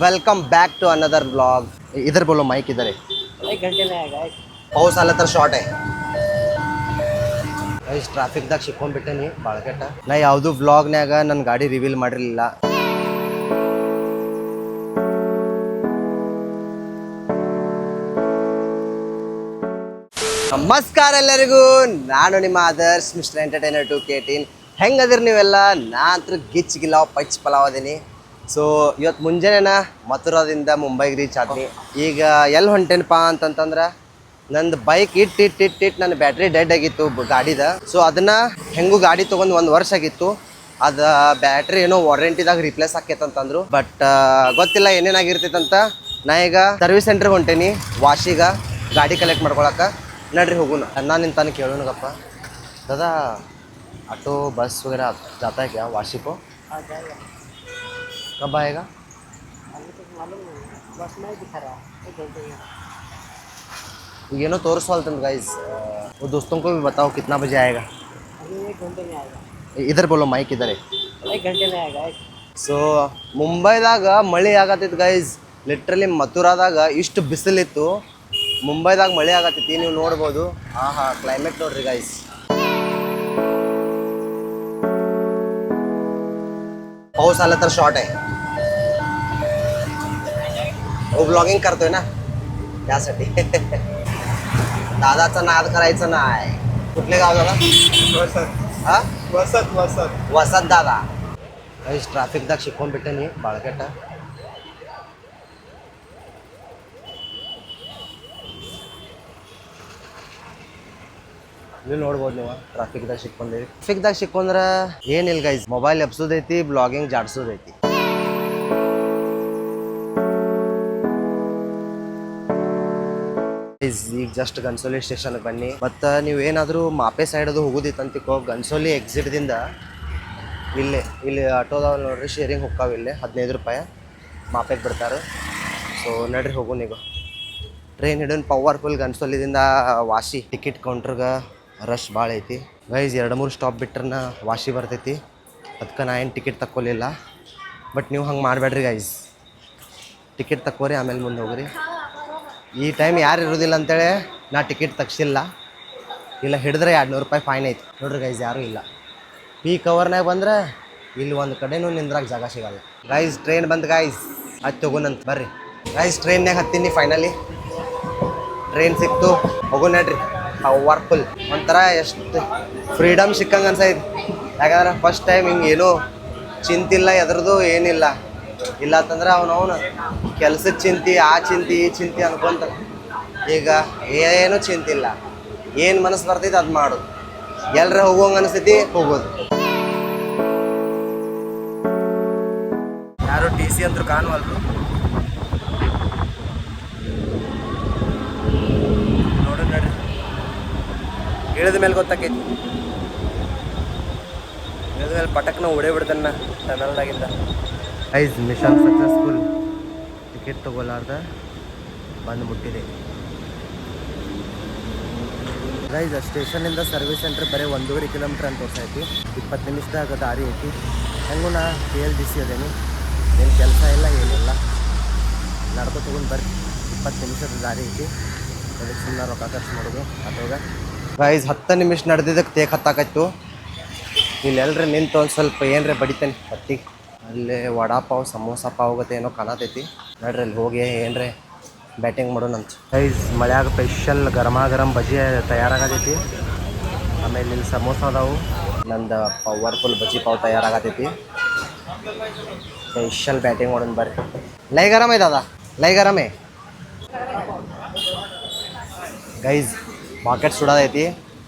Welcome back to another blog. इधर बोलो, mic इधर है। 1 घंटे में आएगा। पाऊस आला तर शॉर्ट आहे ಗೈಸ್ ಟ್ರಾಫಿಕ್ದಾಗ ಸಿಕ್ಕೊಂಡ್ಬಿಟ್ಟೇನಿ ಬಾಳ್ಕೆಟ್ಟ ನಾ ಯಾವುದು ವ್ಲಾಗ್ನ್ಯಾಗ ನನ್ನ ಗಾಡಿ ರಿವೀಲ್ ಮಾಡಿರಲಿಲ್ಲ. ನಮಸ್ಕಾರ ಎಲ್ಲರಿಗೂ, ನಾನು ನಿಮ್ಮ ಆದರ್ಶ್ ಮಿಸ್ಟರ್ ಎಂಟರ್ಟೈನರ್ 2K18. ಹೆಂಗದಿರಿ ನೀವೆಲ್ಲ? ನಾ ಅಂತೂ ಗಿಚ್ ಗಿಲಾವ್ ಪಚ್ ಪಲಾವ್ ಅದೀನಿ. ಸೊ ಇವತ್ತು ಮುಂಜಾನೆ ಮಥುರಾದಿಂದ ಮುಂಬೈಗೆ ರೀಚ್ ಆದ್ನಿ. ಈಗ ಎಲ್ಲಿ ಹೊಂಟೇನಪ್ಪ ಅಂತಂತಂದ್ರೆ ನಂದು ಬೈಕ್ ಇಟ್ಟು ನನ್ನ ಬ್ಯಾಟ್ರಿ ಡೆಡ್ ಆಗಿತ್ತು ಗಾಡಿದ. ಸೊ ಅದನ್ನು ಹೆಂಗೂ ಗಾಡಿ ತೊಗೊಂಡು 1 ವರ್ಷ ಆಗಿತ್ತು. ಅದು ಬ್ಯಾಟ್ರಿ ಏನೋ ವಾರಂಟಿದಾಗ ರಿಪ್ಲೇಸ್ ಆಕೈತಂತಂದ್ರು. ಬಟ್ ಗೊತ್ತಿಲ್ಲ ಏನೇನಾಗಿರ್ತೈತಂತ. ನಾ ಈಗ ಸರ್ವಿಸ್ ಸೆಂಟ್ರಿಗೆ ಹೊಂಟೇನಿ ವಾಶಿಗ ಗಾಡಿ ಕಲೆಕ್ಟ್ ಮಾಡ್ಕೊಳಕ್ಕೆ. नड्री होगू ना अन्ना निंताने केळून गप्पा दादा ऑटो बस वगैरह जाता है क्या वाशी को? आ जाएगा। कब आएगा? अभी तो मालूम नहीं, बस में ही दिखा रहा है 1 घंटे में। ये नो तोरसवाल तुम गाइस, वो दोस्तों को भी बताओ कितना बजे आएगा. अभी 1 घंटे में आएगा। इधर बोलो, माइक इधर है. 1 घंटे में आएगा। ಸೊ ಮುಂಬೈದಾಗ ಮಳೆ ಆಗತ್ತೈತೆ ಗೈಸ್. ಲಿಟ್ರಲಿ ಮಥುರಾದಾಗ ಇಷ್ಟು ಬಿಸಿಲಿತ್ತು, ಮುಂಬೈದಾಗ ಮಳೆ ಆಗತ್ತೈತಿ. ನೀವು ನೋಡ್ಬೋದು. ಹಾ ಕ್ಲೈಮೇಟ್ ನೋಡ್ರಿ ಗೈಸ್. पाऊस आला तर शॉर्ट आहे. हो ब्लॉगिंग करतोय ना त्यासाठी. दादाचा नाद करायचं नाही. कुठले गाव दादा? हा वसत दादा. ಗೈಸ್ ಟ್ರಾಫಿಕ್ದಾಗ ಸಿಕ್ಕೊಂಡ್ಬಿಟ್ಟೇನಿ ಬಾಳ್ಕೆಟ್ಟ. ನೀವು ನೋಡ್ಬೋದು, ನೀವು ಟ್ರಾಫಿಕ್ದಾಗ ಸಿಕ್ಕೊಂಡ್ರೆ ಏನಿಲ್ಲ ಗೈಸ್, ಮೊಬೈಲ್ ಎಬ್ಸೋದೈತಿ, ಬ್ಲಾಗಿಂಗ್ ಜಾಡ್ಸೋದೈತಿ. ಈಗ ಜಸ್ಟ್ ಗನ್ಸೋಲಿ ಸ್ಟೇಷನ್ಗೆ ಬನ್ನಿ. ಮತ್ತು ನೀವು ಏನಾದರೂ ಮಾಪೆ ಸೈಡ್ ಅದು ಹೋಗೋದಿತ್ತಂತಿಕೋ, ಗನ್ಸೋಲಿ ಎಕ್ಸಿಟ್ದಿಂದ ಇಲ್ಲಿ ಆಟೋದವ ನೋಡ್ರಿ, ಶೇರಿಂಗ್ ಹೋಗ್ತಾವೆ. ಇಲ್ಲಿ 15 ರೂಪಾಯಿ ಮಾಪೆಗೆ ಬಿಡ್ತಾರೆ. ಸೊ ನಡ್ರಿ ಹೋಗೋಣ. ಈಗ ಟ್ರೈನ್ ಹಿಡಿದು ಪವರ್ಫುಲ್ ಗನ್ಸೋಲಿದಿಂದ ವಾಶಿ. ಟಿಕೆಟ್ ಕೌಂಟ್ರಿಗೆ ರಶ್ ಭಾಳ ಐತಿ ಗೈಸ್. 2-3 ಸ್ಟಾಪ್ ಬಿಟ್ರೆ ವಾಶಿ ಬರ್ತೈತಿ. ಅದಕ್ಕೆ ನಾ ಏನು ಟಿಕೆಟ್ ತಕ್ಕೊಲಿಲ್ಲ. ಬಟ್ ನೀವು ಹಂಗೆ ಮಾಡಬೇಡ್ರಿ ಗೈಸ್, ಟಿಕೆಟ್ ತಕ್ಕೋರಿ, ಆಮೇಲೆ ಮುಂದೆ ಹೋಗ್ರಿ. ಈ ಟೈಮ್ ಯಾರು ಇರೋದಿಲ್ಲ ಅಂತೇಳಿ ನಾ ಟಿಕೆಟ್ ತಗ್ಸಿಲ್ಲ. ಇಲ್ಲ ಹಿಡಿದ್ರೆ 200 ರೂಪಾಯಿ ಫೈನ್ ಐತಿ ನೋಡ್ರಿ ಗೈಸ್. ಯಾರೂ ಇಲ್ಲ. ಪೀಕ್ ಅವರ್ನಾಗ ಬಂದ್ರೆ ಇಲ್ಲಿ ಒಂದು ಕಡೆನೂ ನಿಂದ್ರಾಗ ಜಾಗ ಸಿಗಲ್ಲ ಗೈಸ್. ಟ್ರೈನ್ ಬಂದು ಗೈಸ್, ಅದು ತಗೋನಂತ ಬರ್ರಿ ಗೈಸ್. ಟ್ರೈನ್ಯಾಗ ಹತ್ತೀನಿ ಫೈನಲಿ. ಟ್ರೈನ್ ಸಿಕ್ತು, ಹೋಗೋ ನಡ್ರಿ. ಪವರ್ಫುಲ್ ಒಂಥರ ಎಷ್ಟು ಫ್ರೀಡಮ್ ಸಿಕ್ಕಂಗೆ ಅನ್ಸೈತಿ. ಯಾಕಂದ್ರೆ ಫಸ್ಟ್ ಟೈಮ್ ಹಿಂಗೆ ಏನೂ ಚಿಂತಿಲ್ಲ, ಎದ್ರದ್ದು ಏನಿಲ್ಲ. ಇಲ್ಲ ಅಂತಂದ್ರೆ ಅವನು ಕೆಲ್ಸದ ಚಿಂತೆ, ಆ ಚಿಂತೆ ಈ ಚಿಂತೆ ಅನ್ಕೊಂತ. ಈಗ ಏನೂ ಚಿಂತಿಲ್ಲ, ಏನು ಮನಸ್ಸು ಬರ್ತೈತೆ ಅದು ಮಾಡೋದು. ಎಲ್ಲರ ಹೋಗೋಂಗೆ ಅನಿಸ್ತೈತಿ, ಹೋಗೋದು. ಯಾರು TC ಅಂದ್ರು ಕಾಣುವಲ್ರು. ನೋಡ್ರಿ ನಡ್ರಿ, ಇಳಿದ ಮೇಲೆ ಗೊತ್ತಾಕೈತಿ. ಇಳಿದ ಮೇಲೆ ಪಟಕ್ನ ಓಡೇ ಬಿಡ್ತಾನ ಟನಲ್ದಾಗಿಂದ. Guys mission successful. ಟಿಕೆಟ್ ತಗೊಳ್ಳಾರ್ದ ಬಂದು ಮುಟ್ಟಿದೆ ಗೈಸ್. ಸ್ಟೇಷನಿಂದ ಸರ್ವಿಸ್ ಸೆಂಟ್ರ್ ಬರೀ 1.5 ಕಿಲೋಮೀಟ್ರ್ ಅಂತ ತೋರ್ಸೈತಿ. 20 ನಿಮಿಷದಾಗ ದಾರಿ ಐತಿ. ಹೆಂಗೂ ನಾ KLDC ಅದೇನಿ, ಏನು ಕೆಲಸ ಇಲ್ಲ ಏನಿಲ್ಲ. ನಡ್ಕೊ ತೊಗೊಂಡು ಬರ್ರಿ, 20 ನಿಮಿಷದ ದಾರಿ ಐತಿ. ಅದಕ್ಕೆ ಸುಮ್ಮನೆ ರೊಕ್ಕ ಖರ್ಚು ಮಾಡೋದು ಅದ್ರಾಗ. ಗೈಸ್ 10 ನಿಮಿಷ ನಡೆದಿದ್ದಕ್ಕೆ ತೇಕ್ ಹತ್ತಾಕೈತು. ಇಲ್ಲಿ ಎಲ್ರಿ ನಿಂತು ಒಂದು ಸ್ವಲ್ಪ ಏನರೇ ಬಡಿತೇನೆ ಹತ್ತಿಗೆ. ಅಲ್ಲಿ ವಡಾ ಪಾವ್, ಸಮೋಸ ಪಾವ್ ಗತೆ ಏನೋ ಕಾಣತೈತಿ. ನಡ್ರಿ ಅಲ್ಲಿ ಹೋಗಿ ಏನರೇ ಬ್ಯಾಟಿಂಗ್ ಮಾಡೋಣಂತ. ಗೈಸ್ ಮಳ್ಯಾಗ ಸ್ಪೆಷಲ್ ಗರಂ ಬಜ್ಜಿ ತಯಾರಾಗತೈತಿ. ಆಮೇಲೆ ಇಲ್ಲಿ ಸಮೋಸ ಅದಾವು. ನಂದು ಪವರ್ಫುಲ್ ಬಜ್ಜಿ ಪಾವ್ ತಯಾರಾಗತೈತಿ. ಸ್ಪೆಷಲ್ ಬ್ಯಾಟಿಂಗ್ ಮಾಡೋಣ ಬರ್ರಿ. ಲೈ ಗರಂ ಐ ದಾದಾ, ಲೈ ಗರಂ ಐ ಗೈಸ್. ಪಾಕೆಟ್ ಸುಡೋದೈತಿ,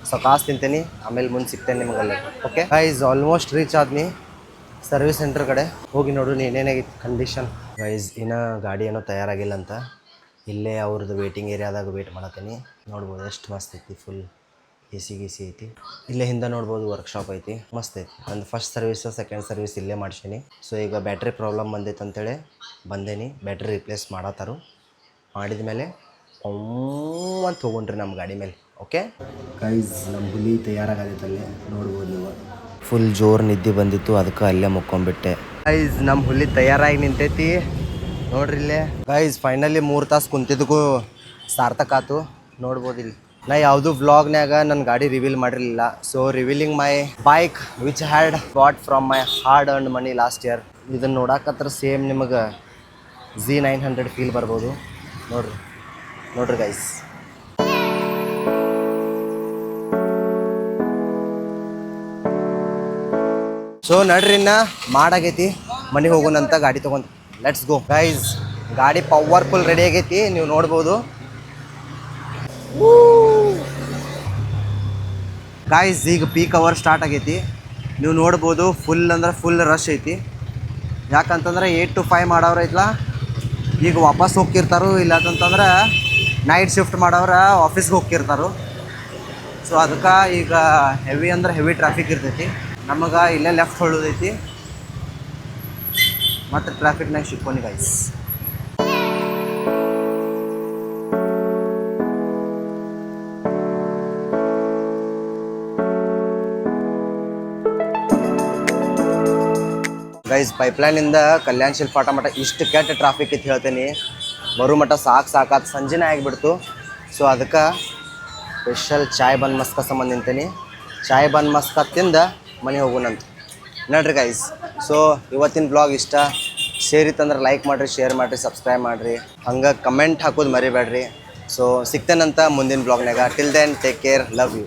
ಸಕಾಸ್ ತಿಂತೇನೆ. ಆಮೇಲೆ ಮುಂದೆ ಸಿಗ್ತೇನೆ ನಿಮಗಲ್ಲಿ. ಓಕೆ ಗೈಸ್, ಆಲ್ಮೋಸ್ಟ್ ರೀಚ್ ಆದ್ನಿ ಸರ್ವಿಸ್ ಸೆಂಟರ್ ಕಡೆ. ಹೋಗಿ ನೋಡು ಏನೇನಾಗಿತ್ತು ಕಂಡೀಷನ್. ಗೈಸ್ ಇನ್ನೂ ಗಾಡಿ ಏನೋ ತಯಾರಾಗಿಲ್ಲ ಅಂತ ಇಲ್ಲೇ ಅವ್ರದ್ದು ವೇಟಿಂಗ್ ಏರಿಯಾದಾಗ ವೇಟ್ ಮಾಡತ್ತೀನಿ. ನೋಡ್ಬೋದು ಎಷ್ಟು ಮಸ್ತ್ ಐತಿ. ಫುಲ್ AC ಐತಿ. ಇಲ್ಲೇ ಹಿಂದೆ ನೋಡ್ಬೋದು ವರ್ಕ್ಶಾಪ್ ಐತಿ, ಮಸ್ತ್ ಐತಿ. ನಂದು ಫಸ್ಟ್ ಸರ್ವಿಸು ಸೆಕೆಂಡ್ ಸರ್ವಿಸ್ ಇಲ್ಲೇ ಮಾಡ್ಸೀನಿ. ಸೊ ಈಗ ಬ್ಯಾಟ್ರಿ ಪ್ರಾಬ್ಲಮ್ ಬಂದೈತೆ ಅಂತೇಳಿ ಬಂದೇನಿ. Battery replace ಮಾಡತ್ತಾರು. ಮಾಡಿದ ಮೇಲೆ ಅಂತ ತೊಗೊಂಡ್ರಿ ನಮ್ಮ ಗಾಡಿ ಮೇಲೆ. ಓಕೆ ಗೈಸ್, ನಮ್ಮ ಹುಲಿ ತಯಾರಾಗತ್ತಲ್ಲೇ ನೋಡ್ಬೋದು ನೀವು. ಫುಲ್ ಜೋರು ನಿದ್ದೆ ಬಂದಿತ್ತು, ಅದಕ್ಕೆ ಅಲ್ಲೇ ಮುಕ್ಕೊಂಡ್ಬಿಟ್ಟೆ. ಗೈಸ್ ನಮ್ಮ ಹುಲಿ ತಯಾರಾಗಿ ನಿಂತೈತಿ. ನೋಡ್ರಿ ಇಲ್ಲೇ ಗೈಸ್ ಫೈನಲಿ 3 ತಾಸು ಕುಂತಿದ್ದಕ್ಕೂ ಸಾರ್ಥಕ ಆತು. ನೋಡ್ಬೋದು ಇಲ್ಲಿ ನಾ ಯಾವುದು ವ್ಲಾಗ್ನ್ಯಾಗ ನನ್ನ ಗಾಡಿ ರಿವೀಲ್ ಮಾಡಿರಲಿಲ್ಲ. So revealing my bike which had bought from my hard earned money last year. ಇದನ್ನು ನೋಡಕತ್ರ ಸೇಮ್ ನಿಮಗೆ Z900 ಫೀಲ್ ಬರ್ಬೋದು. ನೋಡ್ರಿ ಗೈಸ್. ಸೊ ನಡ್ರಿ ಇನ್ನ ಮಾಡಾಗೈತಿ, ಮನೆಗೆ ಹೋಗೋಣಂತ ಗಾಡಿ ತೊಗೊಂಡು ಲೆಟ್ಸ್ ಗೋ ಗೈಸ್. ಗಾಡಿ ಪವರ್ಫುಲ್ ರೆಡಿ ಆಗೈತಿ, ನೀವು ನೋಡ್ಬೋದು ಗೈಸ್. ಈಗ ಪೀಕ್ ಅವರ್ ಸ್ಟಾರ್ಟ್ ಆಗೈತಿ, ನೀವು ನೋಡ್ಬೋದು. ಫುಲ್ ಅಂದ್ರೆ ಫುಲ್ ರಶ್ ಐತಿ. ಯಾಕಂತಂದ್ರೆ 8 to 5 ಮಾಡೋರು ಐತ್ಲ ಈಗ ವಾಪಸ್ ಹೋಗ್ತಿರ್ತಾರೋ, ಇಲ್ಲ ಅಂತಂದ್ರೆ ನೈಟ್ ಶಿಫ್ಟ್ ಮಾಡೋರ ಆಫೀಸ್ಗೆ ಹೋಗ್ತಿರ್ತಾರೋ. ಸೊ ಅದಕ್ಕೆ ಈಗ ಹೆವಿ ಅಂದ್ರೆ ಹೆವಿ ಟ್ರಾಫಿಕ್ ಇರ್ತೈತಿ. ನಮಗೆ ಇಲ್ಲೇ ಲೆಫ್ಟ್ ಹೊಳ್ಳೋದೈತಿ ಮತ್ತು ಟ್ರಾಫಿಕ್ನಾಗ ಸಿಕ್ಕೋನಿ ಗೈಸ್. ಗೈಸ್ ಪೈಪ್ಲೈನಿಂದ ಕಲ್ಯಾಣ ಶಿಲ್ಪಾಟ ಮಠ ಇಷ್ಟು ಕೆಟ್ಟ ಟ್ರಾಫಿಕ್ ಇತ್ತು ಹೇಳ್ತೀನಿ. ಬರೋ ಮಠ ಸಾಕಾತು, ಸಂಜೆನೇ ಆಗಿಬಿಡ್ತು. ಸೊ ಅದಕ್ಕೆ ಸ್ಪೆಷಲ್ ಚಾಯ್ ಬನ್ ಮಸ್ಕ ಸಂಬಂಧ ನಿಂತೀನಿ. ಚಾಯ್ ಬನ್ ಮಸ್ಕ ತಿಂದ ಮನೆ ಹೋಗೋಣಂತ ನೋಡ್ರಿ ಗೈಸ್. ಸೊ ಇವತ್ತಿನ ಬ್ಲಾಗ್ ಇಷ್ಟ ಸೇರಿತ್ತಂದ್ರೆ ಲೈಕ್ ಮಾಡಿರಿ, ಶೇರ್ ಮಾಡಿರಿ, ಸಬ್ಸ್ಕ್ರೈಬ್ ಮಾಡಿರಿ, ಹಂಗೆ ಕಮೆಂಟ್ ಹಾಕೋದು ಮರಿಬೇಡ್ರಿ. ಸೊ ಸಿಗ್ತೇನಂತ ಮುಂದಿನ ಬ್ಲಾಗ್ನಾಗ. Till then take care, love you.